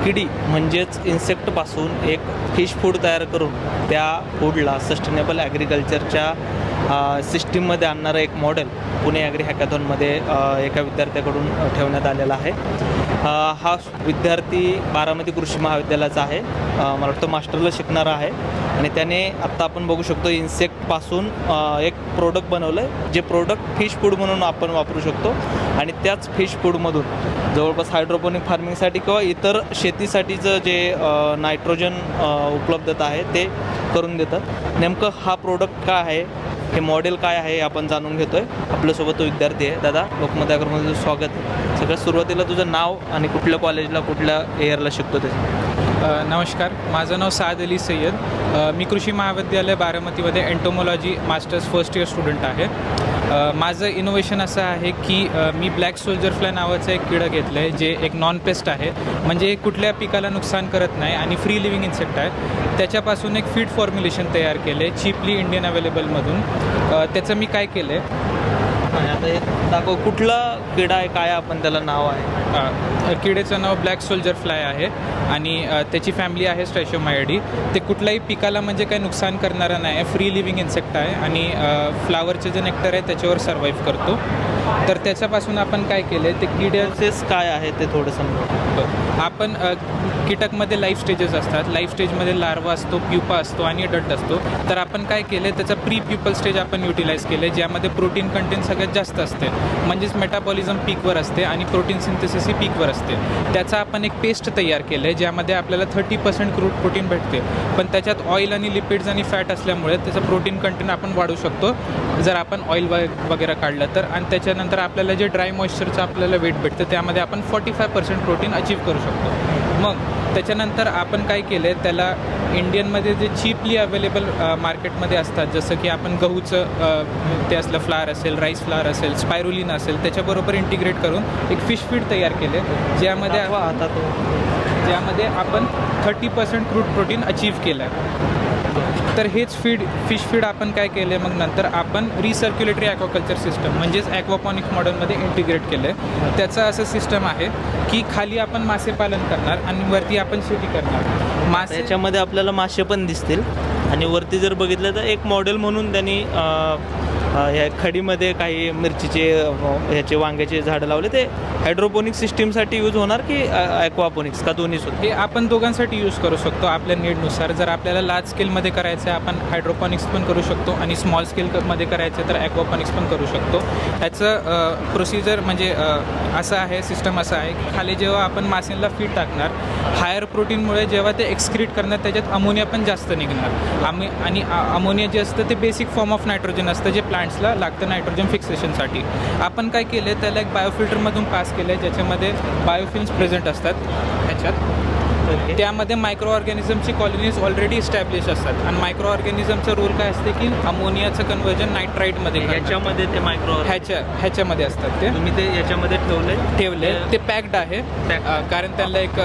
किडी म्हणजेच इन्सेक्टपासून एक फिश फूड तयार करून त्या फूडला सस्टेनेबल ॲग्रिकल्चरच्या सिस्टीममध्ये आणणारं एक मॉडेल पुणे ॲग्री हॅकॅथॉनमध्ये एका विद्यार्थ्याकडून ठेवण्यात आलेला आहे. हा विद्यार्थी बारामती कृषी महाविद्यालयाचा आहे. मला वाटतं मास्टरला शिकणारा आहे आणि त्याने आत्ता आपण बघू शकतो इन्सेक्टपासून एक प्रोडक्ट बनवलं आहे, जे प्रोडक्ट फिश फूड म्हणून आपण वापरू शकतो आणि त्याच फिश फूडमधून जवळपास हायड्रोपोनिक फार्मिंगसाठी किंवा इतर शेतीसाठीचं जे नायट्रोजन उपलब्धता आहे ते करून देतात. नेमकं हा प्रोडक्ट काय आहे, हे मॉडेल काय आहे, आपण जाणून घेतो आहे. आपल्यासोबत तो विद्यार्थी आहे. दादा, लोकमत ॲग्रोमध्ये तुझं स्वागत आहे. सगळ्यात सुरुवातीला तुझं नाव आणि कुठल्या कॉलेजला कुठल्या इयरला शिकतो ते. नमस्कार, माझं नाव साद अली सय्यद. मी कृषी महाविद्यालय बारामतीमध्ये एंटोमॉलॉजी मास्टर्स फर्स्ट इयर स्टुडंट आहे. माझं इनोव्हेशन असं आहे की मी ब्लॅक सोल्जर फ्लाय नावाचं एक किडं घेतलं आहे, जे एक नॉन पेस्ट आहे, म्हणजे कुठल्या पिकाला नुकसान करत नाही आणि फ्री लिव्हिंग इन्सेक्ट आहे. त्याच्यापासून एक फीड फॉर्म्युलेशन तयार केलं आहे चीपली इंडियन अवेलेबलमधून. त्याचं मी काय केलं आहे, आता हे दाखव, कुठला किडा आहे, काय आपण त्याला नाव आहे? किडेचं नाव ब्लॅक सोल्जर फ्लाय आहे आणि त्याची फॅमिली आहे स्ट्रॅशोमायडी. ते कुठल्याही पिकाला म्हणजे काही नुकसान करणारा नाही आहे, फ्री लिव्हिंग इन्सेक्ट आहे आणि फ्लावरचे जे नेक्टर आहे त्याच्यावर सर्वाईव्ह करतो. तर त्याच्यापासून आपण काय केलं आहे, ते प्रोसेस काय आहे ते थोडं समजा. आपण कीटकमध्ये लाईफ स्टेजेस असतात. लाईफ स्टेजमध्ये लार्वा असतो, प्युपा असतो आणि अडल्ट असतो. तर आपण काय केलं आहे, त्याचा प्री प्युपल स्टेज आपण युटिलाइज केलं आहे, ज्यामध्ये प्रोटीन कंटेंट सगळ्यात जास्त असते, म्हणजेच मेटाबॉलिझम पीकवर असते आणि प्रोटीन सिंथेसिस ही पीकवर असते. त्याचा आपण एक पेस्ट तयार केलं आहे, ज्यामध्ये आपल्याला 30% क्रूड प्रोटीन भेटते, पण त्याच्यात ऑइल आणि लिपिड्स आणि फॅट असल्यामुळे त्याचं प्रोटीन कंटेंट आपण वाढवू शकतो जर आपण ऑइल वगैरे काढलं तर. आणि त्याच्यानंतर आपल्याला जे ड्राय मॉइश्चरचं आपल्याला वेट भेटतं, त्यामध्ये आपण 45% प्रोटीन अचीव्ह करू शकतो. मग त्याच्यानंतर आपण काय केलं आहे, त्याला इंडियनमध्ये जे चीपली अवेलेबल मार्केटमध्ये असतात, जसं की आपण गहूचं ते असलं फ्लावर असेल, राईस फ्लावर असेल, स्पायरुलिन असेल, त्याच्याबरोबर इंटिग्रेट करून एक फिश फीड तयार केले, ज्यामध्ये आपण 30% क्रूड प्रोटीन अचीव्ह केलं आहे. तर हेच फिश फीड आपण काय केलं आहे, मग नंतर आपण रिसर्क्युलेटरी ॲक्वाकल्चर सिस्टम म्हणजेच ॲक्वापॉनिक मॉडेलमध्ये इंटिग्रेट केलं आहे. त्याचं असं सिस्टम आहे की खाली आपण मासे पालन करणार आणि वरती आपण शेती करणार. मासे याच्यामध्ये आपल्याला मासे पण दिसतील आणि वरती जर बघितलं तर एक मॉडेल म्हणून त्यांनी ह्या खडीमध्ये काही मिरचीचे ह्याचे वांग्याचे झाडं लावले. ते हायड्रोपोनिक सिस्टीमसाठी यूज होणार की ॲक्वापोनिक्स का दोन्ही सुद्धा? हे आपण दोघांसाठी यूज करू शकतो आपल्या नीडनुसार. जर आपल्याला लार्ज स्केलमध्ये करायचं आहे आपण हायड्रोपॉनिक्स पण करू शकतो आणि स्मॉल स्केलमध्ये करायचं तर ॲक्वापॉनिक्स पण करू शकतो. ह्याचं प्रोसिजर म्हणजे असं आहे, सिस्टम असं आहे की खाली जेव्हा आपण मासेला फीड टाकणार, हायर प्रोटीनमुळे जेव्हा ते एक्सक्रीट करणार त्याच्यात अमोनिया पण जास्त निघणार. आणि अमोनिया जे असतं ते बेसिक फॉर्म ऑफ नायट्रोजन असतं, जे प्लांट्सला लागतं नायट्रोजन फिक्सेशनसाठी. आपण काय केलं आहे, त्याला एक बायोफिल्टरमधून पास केलं आहे, ज्याच्यामध्ये बायोफिल्म्स प्रेझेंट असतात. ह्याच्यात त्यामध्ये मायक्रो ऑर्गॅनिझमची कॉलनीज ऑलरेडी इस्टॅब्लिश असतात आणि मायक्रो ऑर्गॅनिझमचा रोल काय असते की अमोनियाचं कन्वर्जन नायट्राईटमध्ये ह्याच्यामध्ये ते ह्याच्यामध्ये असतात. ते तुम्ही ते याच्यामध्ये ठेवले ते पॅक्ड आहे कारण त्यांना एक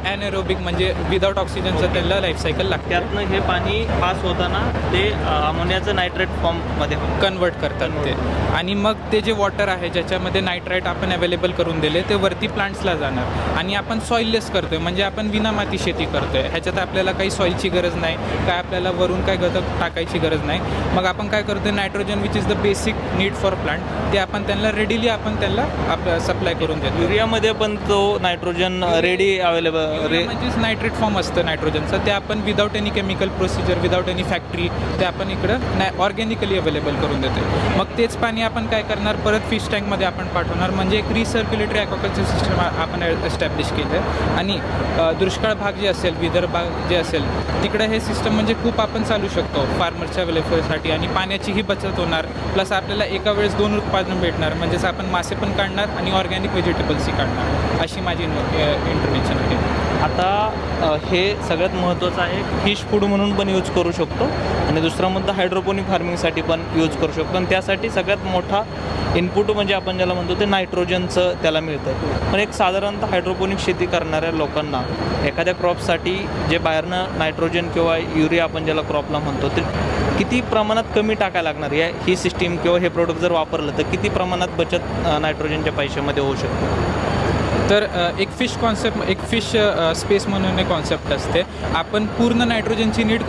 ॲनएरोबिक म्हणजे विदाउट ऑक्सिजनचं त्यांना लाईफ सायकल लागते. त्यातनं हे पाणी पास होताना ते अमोनियाचं नायट्रेट फॉर्ममध्ये कन्वर्ट करतात ते. आणि मग ते जे वॉटर आहे ज्याच्यामध्ये नायट्राईट आपण अवेलेबल करून दिले ते वरती प्लांट्सला जाणार आणि आपण सॉइललेस करतोय, म्हणजे आपण विना माती शेती करतोय. ह्याच्यात आपल्याला काही सॉईलची गरज नाही, काय आपल्याला वरून काय घटक टाकायची गरज नाही. मग आपण काय करतोय, nitrogen which is the basic need for plant, ते आपण त्यांना रेडीली आपण त्यांना सप्लाय करून देतो. युरियामध्ये पण तो नायट्रोजन रेडी अवेलेबल म्हणजेच नायट्रेट फॉर्म असतं नायट्रोजनचं, ते आपण without any chemical procedure, without any factory ते आपण इकडं ऑर्गॅनिकली अवेलेबल करून देतो. मग तेच पाणी आपण काय करणार, परत फिश टँकमध्ये आपण पाठवणार, म्हणजे एक रिसर्क्युलेटरी ॲक्वाकल्चर सिस्टम आपण एस्टॅब्लिश केलं आहे. आणि दुष्काळ भाग जे असेल, विदर्भ जे असेल, तिकडे हे सिस्टम म्हणजे खूप आपण चालू शकतो फार्मरच्या वेलफेअरसाठी आणि पाण्याचीही बचत होणार. प्लस आपल्याला एका वेळेस 2 उत्पादन भेटणार, म्हणजेच आपण मासे पण काढणार आणि ऑर्गॅनिक व्हेजिटेबल्सही काढणार. अशी माझी इंटरव्हेन्शन आहे. आता हे सगळ्यात महत्त्वाचं आहे, फिश फूड म्हणून पण यूज करू शकतो आणि दुसरा मुद्दा हायड्रोपोनिक फार्मिंगसाठी पण यूज करू शकतो. आणि त्यासाठी सगळ्यात मोठा इनपुट म्हणजे आपण ज्याला म्हणतो ते नायट्रोजनचं त्याला मिळतं. पण एक साधारणतः हायड्रोपोनिक शेती करणाऱ्या लोकांना एखाद्या क्रॉपसाठी जे बाहेरनं नायट्रोजन किंवा युरिया आपण ज्याला क्रॉपला म्हणतो ते किती प्रमाणात कमी टाकायला लागणार, ही सिस्टीम किंवा हे प्रोडक्ट जर वापरलं तर किती प्रमाणात बचत नायट्रोजनच्या पैशामध्ये होऊ शकते? तर एक फिश स्पेस म्हणून एक कॉन्सेप्ट असते. आपण पूर्ण नायट्रोजनची नीड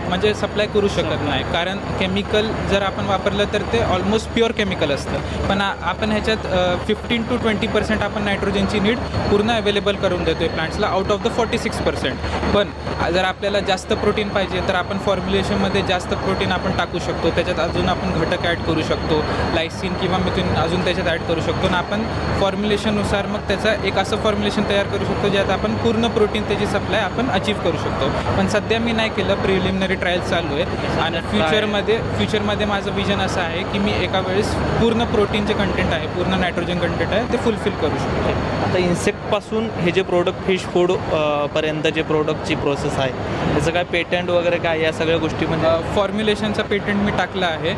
म्हणजे सप्लाय करू शकत नाही, कारण केमिकल जर आपण वापरलं तर ते ऑलमोस्ट प्युअर केमिकल असतं. पण आपण ह्याच्यात 15 to 20% आपण नायट्रोजनची नीड पूर्ण अवेलेबल करून देतो आहे प्लांट्सला आउट ऑफ द 46%. पण जर आपल्याला जास्त प्रोटीन पाहिजे तर आपण फॉर्म्युलेशनमध्ये जास्त प्रोटीन आपण टाकू शकतो. त्याच्यात अजून आपण घटक ॲड करू शकतो, लायसिन किंवा मिथेन अजून त्याच्यात ॲड करू शकतो. आणि आपण फॉर्म्युलेशननुसार मग त्याचा एक असं फॉर्म्युलेशन तयार करू शकतो ज्यात आपण पूर्ण प्रोटीन त्याची सप्लाय आपण अचीव्ह करू शकतो. पण सध्या मी नाही केलं, प्रिलिमिनरी ट्रायल चालू आहे. आणि फ्युचरमध्ये माझं विजन असं आहे की मी एका वेळेस पूर्ण प्रोटीनचे कंटेंट आहे, पूर्ण नायट्रोजन कंटेंट आहे ते फुलफिल करू शकतो. आता इन्सेक्टपासून हे जे प्रोडक्ट फिश फूड पर्यंत जे प्रोडक्टची प्रोसेस आहे त्याचं काय पेटंट वगैरे काय या सगळ्या गोष्टी म्हणजे फॉर्म्युलेशनचा पेटंट मी टाकला आहे.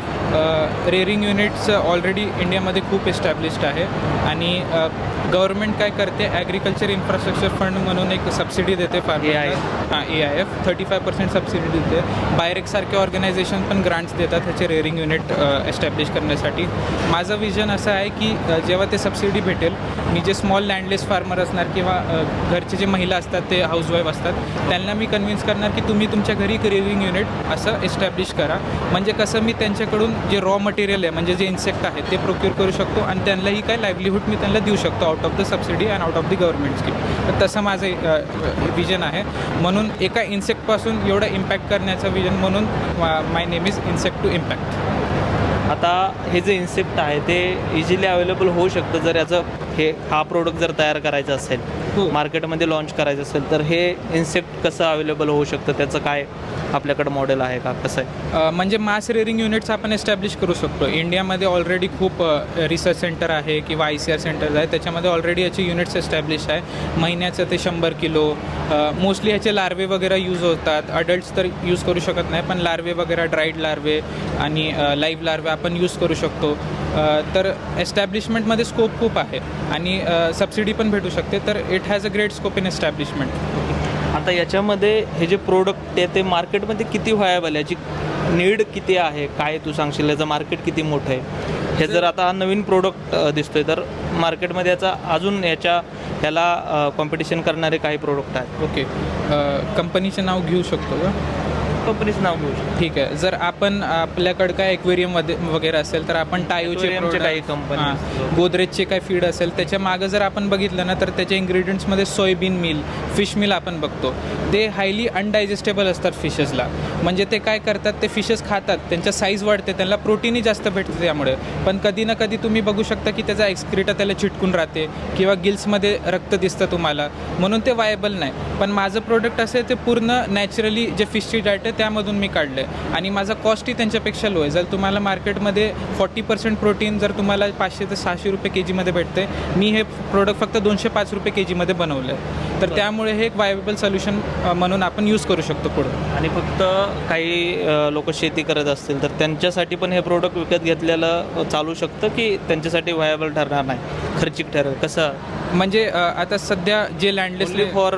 रेअरिंग युनिट्स ऑलरेडी इंडियामध्ये खूप एस्टॅब्लिश्ड आहे. आणि गव्हर्नमेंट काय करते, ॲग्रिकल्चर इन्फ्रास्ट्रक्चर फंड म्हणून एक सबसिडी देते फार्मरला. AIF 35% सबसिडी देते. बायरेक्ससारखे ऑर्गनायझेशन पण ग्रांट्स देतात ह्याचे रेअरिंग युनिट एस्टॅब्लिश करण्यासाठी. माझं विजन असं आहे की जेव्हा ते सबसिडी भेटेल, मी जे स्मॉल लँडलेस फार्मर असणार किंवा घरचे जे महिला असतात ते हाऊसवाईफ असतात त्यांना मी कन्व्हिन्स करणार की तुम्ही तुमच्या घरी रेअरिंग युनिट असं एस्टॅब्लिश करा. म्हणजे कसं मी त्यांच्याकडून जे रॉ मटेरियल आहे म्हणजे जे इन्सेक्ट आहे ते प्रोक्युअर करू शकतो आणि त्यांनाही काय लाईव्हलीहूड मी त्यांना देऊ शकतो out of the subsidy and out of the government scheme. तर तसं माझं विजन आहे. म्हणून एका इन्सेक्टपासून एवढं इम्पॅक्ट करण्याचं विजन म्हणून my name is insect to impact. आता हे जे इन्सेक्ट आहे ते इझिली अवेलेबल होऊ शकतं जर हा प्रोडक्ट जर तयार करायचा असेल, मार्केटमध्ये लॉन्च करायचं असेल तर हे इन्सेक्ट कसं अवेलेबल होऊ शकतं, त्याचं काय आपल्याकडं मॉडेल आहे का, कसं आहे? म्हणजे मास रेअरिंग युनिट्स आपण एस्टॅब्लिश करू शकतो. इंडियामध्ये ऑलरेडी खूप रिसर्च सेंटर आहे किंवा ICR सेंटर्स आहे, त्याच्यामध्ये ऑलरेडी याचे युनिट्स एस्टॅब्लिश आहे. महिन्याचं ते 100 किलो. मोस्टली ह्याचे लार्वे वगैरे यूज होतात. अडल्ट्स तर यूज करू शकत नाही, पण लार्वे वगैरे ड्राईड लार्वे आणि लाईव्ह लार्वे आपण यूज करू शकतो. तर एस्टॅब्लिशमेंटमध्ये स्कोप खूप आहे आणि सबसिडी पण भेटू शकते. तर it has a great scope in establishment. आता याच्यामध्ये हे जे प्रोडक्ट आहे ते मार्केटमध्ये किती व्हायबल, याची नीड किती आहे, काय तू सांगशील, याचं मार्केट किती मोठं आहे? हे जर आता हा नवीन प्रोडक्ट दिसतोय तर मार्केटमध्ये याचा अजून याला कॉम्पिटिशन करणारे काही प्रोडक्ट आहेत? ओके, कंपनीचं नाव घेऊ शकतो का? कंपनीचं नाव घेऊ शकतो. ठीक आहे. जर आपण आपल्याकडं काय एक्वेरियममध्ये वगैरे असेल तर आपण टायोचे काही कंपनी, गोदरेजचे काय फीड असेल त्याच्या मागं जर आपण बघितलं ना तर त्याच्या इन्ग्रेडियंट्समध्ये सोयाबीन मिल, फिश मिल आपण बघतो. ते हायली अनडायजेस्टेबल असतात फिशेसला. म्हणजे ते काय करतात, ते फिशेस खातात, त्यांच्या साईज वाढते, त्यांना प्रोटीनही जास्त भेटते त्यामुळे. पण कधी ना कधी तुम्ही बघू शकता की त्याचा एक्सक्रीटा त्याला चिटकून राहते किंवा गिल्समध्ये रक्त दिसतं तुम्हाला, म्हणून ते वायबल नाही. पण माझं प्रोडक्ट असं आहे ते पूर्ण नॅचरली जे फिशची डाएट आहे त्यामधून मी काढलं आहे आणि माझा कॉस्टही त्यांच्यापेक्षा लो आहे. जर तुम्हाला मार्केटमध्ये 40% प्रोटीन जर तुम्हाला 500 ते 600 रुपये केजीमध्ये भेटते, मी हे प्रोडक्ट फक्त 205 रुपये केजीमध्ये बनवलं आहे. तर त्यामुळे हे एक वायबल सोल्युशन म्हणून आपण यूज करू शकतो पुढं. आणि फक्त काही लोक शेती करत असतील तर त्यांच्यासाठी पण हे प्रोडक्ट विकत घेतलेलं चालू शकतं की त्यांच्यासाठी व्हायबल ठरणार नाही, खर्चिक ठरेल, कसं? म्हणजे आता सध्या जे लँडलेस फॉर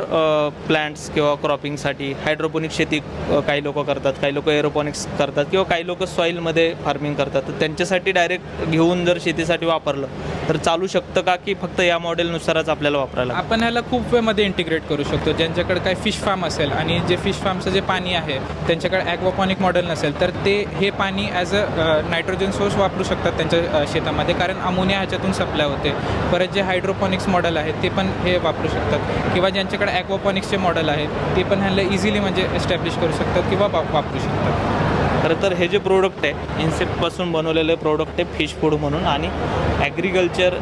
प्लांट्स किंवा क्रॉपिंगसाठी हायड्रोपोनिक शेती काही लोक करतात, काही लोक एरोपॉनिक्स करतात किंवा काही लोक सॉईलमध्ये फार्मिंग करतात. तर त्यांच्यासाठी डायरेक्ट घेऊन जर शेतीसाठी वापरलं तर चालू शकतं का, की फक्त या मॉडेलनुसारच आपल्याला वापरायला? आपण ह्याला खूप वेमध्ये इंटिग्रेट करू शकतो. ज्यांच्याकडे काही फिश फार्म असेल आणि जे फिश फार्मचं जे पाणी आहे त्यांच्याकडे ॲक्वापॉनिक मॉडेल नसेल तर ते हे पाणी ॲज अ नायट्रोजन सोर्स वापरू शकतात त्यांच्या शेतामध्ये, कारण अमोनिया ह्याच्यातून सप्लाय होते. परत जे हायड्रोपॉनिक्स मॉडेल आहे ते पण हे वापरू शकतात किंवा ज्यांच्याकडे ॲक्वापॉनिक्सचे मॉडेल आहे ते पण ह्याला इझिली म्हणजे एस्टॅब्लिश करू शकतात किंवा वापरू शकतात. खरं तर हे जे प्रोडक्ट आहे इन्सेक्टपासून बनवलेले प्रोडक्ट आहे फिश फूड म्हणून, आणि ॲग्रिकल्चर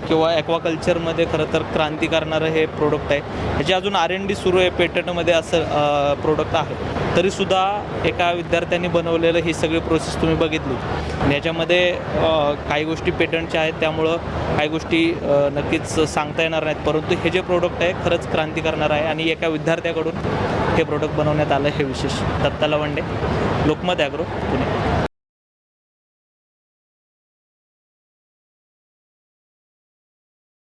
किंवा ॲक्वाकल्चरमध्ये खरं तर क्रांती करणारं हे प्रोडक्ट आहे. ह्याची अजून R&D सुरू आहे, पेटंटमध्ये असं प्रोडक्ट आहे. तरीसुद्धा एका विद्यार्थ्यांनी बनवलेलं ही सगळी प्रोसेस तुम्ही बघितली आणि याच्यामध्ये काही गोष्टी पेटंटच्या आहेत, त्यामुळं काही गोष्टी नक्कीच सांगता येणार नाहीत. परंतु हे जे प्रोडक्ट आहे खरंच क्रांती करणार आहे आणि एका विद्यार्थ्याकडून हे प्रोडक्ट बनवण्यात आलं. हे विशेष. दत्ता लवंडे, लोकमत ॲग्रो, पुणे.